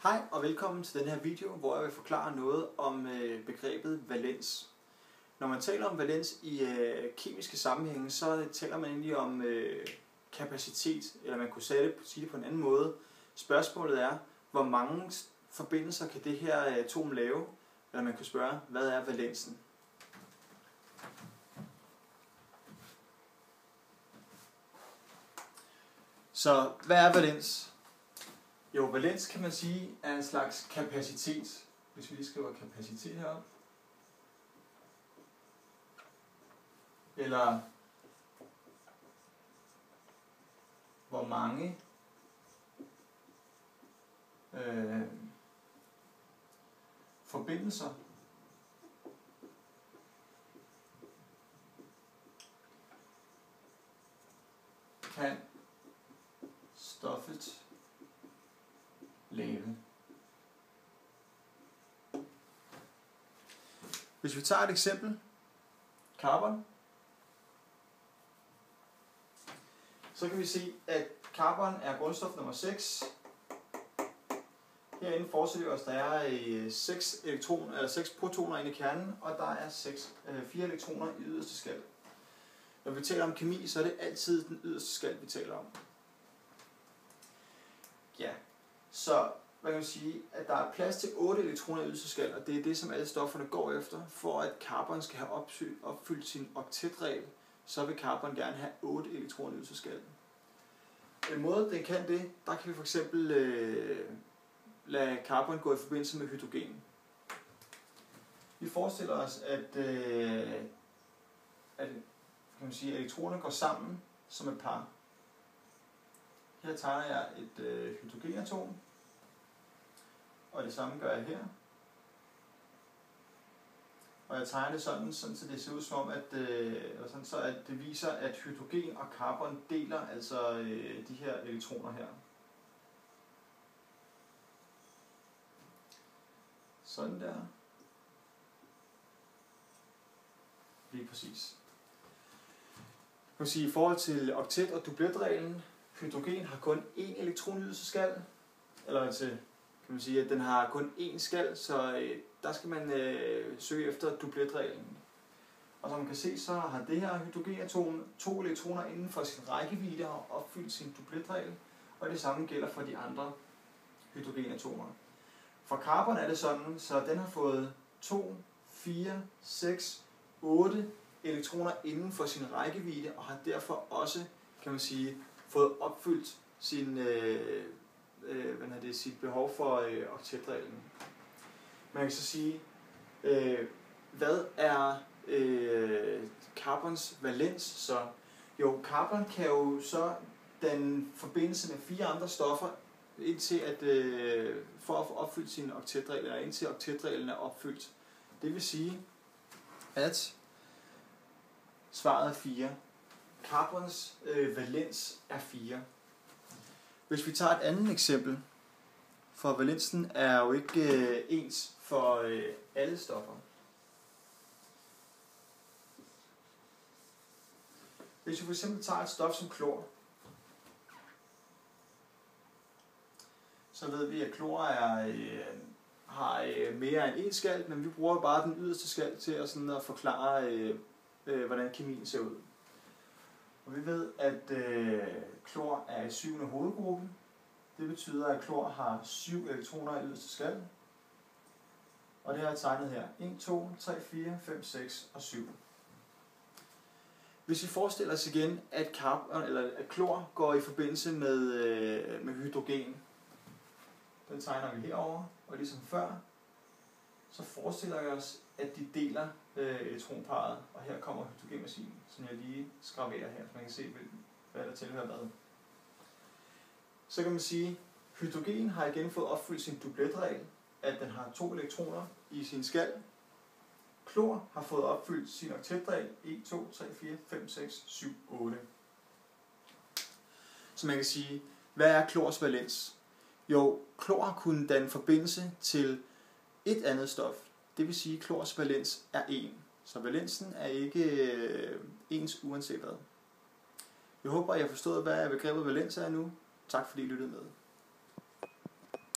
Hej og velkommen til den her video, hvor jeg vil forklare noget om begrebet valens. Når man taler om valens i kemiske sammenhænge, så taler man egentlig om kapacitet, eller man kunne sige det på en anden måde. Spørgsmålet er, hvor mange forbindelser kan det her atom lave? Eller man kunne spørge, hvad er valensen? Så hvad er valens? Jo, valens kan man sige er en slags kapacitet. Hvis vi lige skriver kapacitet heroppe. Eller hvor mange forbindelser kan stoffet lave. Hvis vi tager et eksempel, carbon, så kan vi se, at carbon er grundstof nummer 6. Herinde forestiller vi os, der er 6 protoner inde i kernen, og der er 4 elektroner i yderste skal. Når vi taler om kemi, så er det altid den yderste skal, vi taler om. Ja, så man kan sige, at der er plads til 8 elektroner i yderste skal, og det er det, som alle stofferne går efter. For at carbon skal have opfyldt sin oktetregel, så vil carbon gerne have 8 elektroner i yderste skal. En måde, den kan det, der kan vi for eksempel lade carbon gå i forbindelse med hydrogen. Vi forestiller os, at kan man sige, elektronerne går sammen som et par. Her tegner jeg et hydrogenatom, og det samme gør jeg her. Og jeg tegner det sådan så det ser ud som om, at det viser, at hydrogen og carbon deler altså de her elektroner her. Sådan der. Lige præcis. Man kan sige, i forhold til oktet- og dubletreglen, hydrogen har kun én elektron i yderste skal, eller til, kan man sige, at den har kun én skal, så der skal man søge efter dubletreglen. Og som man kan se, så har det her hydrogenatom 2 elektroner inden for sin rækkevidde og opfyldt sin dubletregel, og det samme gælder for de andre hydrogenatomer. For carbon er det sådan, så den har fået 2, 4, 6, 8 elektroner inden for sin rækkevidde, og har derfor også, kan man sige, fået opfyldt sin, sit behov for oktetreglen. Man kan så sige, hvad er carbons valens så? Jo, carbon kan jo så danne forbindelse med 4 andre stoffer, indtil at, for at få opfyldt sin oktetregel, eller indtil oktetreglen er opfyldt. Det vil sige, at svaret er 4. Carbons valens er 4. Hvis vi tager et andet eksempel, for valensen er jo ikke ens for alle stoffer. Hvis vi for eksempel tager et stof som klor, så ved vi, at klor har mere end én skal, men vi bruger bare den yderste skal til at forklare, hvordan kemien ser ud. Og vi ved, at klor er i 7. hovedgruppe. Det betyder, at klor har 7 elektroner i yderste skal. Og det har jeg tegnet her. 1, 2, 3, 4, 5, 6 og 7. Hvis vi forestiller os igen, at klor går i forbindelse med hydrogen. Den tegner vi herover, og ligesom før, så forestiller vi os, at de deler elektronparret, og her kommer hydrogenmaskinen, som jeg lige skraverer her, så man kan se, hvad der tilhører hvad. Så kan man sige, at hydrogen har igen fået opfyldt sin dubletregel, at den har 2 elektroner i sin skal. Klor har fået opfyldt sin oktetregel, 1, 2, 3, 4, 5, 6, 7, 8. Så man kan sige, hvad er klors valens? Jo, klor har kunnet danne forbindelse til et andet stof. Det vil sige, at klors valens er 1. Så valensen er ikke ens uanset hvad. Jeg håber, at I har forstået, hvad begrebet valens er nu. Tak fordi I lyttede med.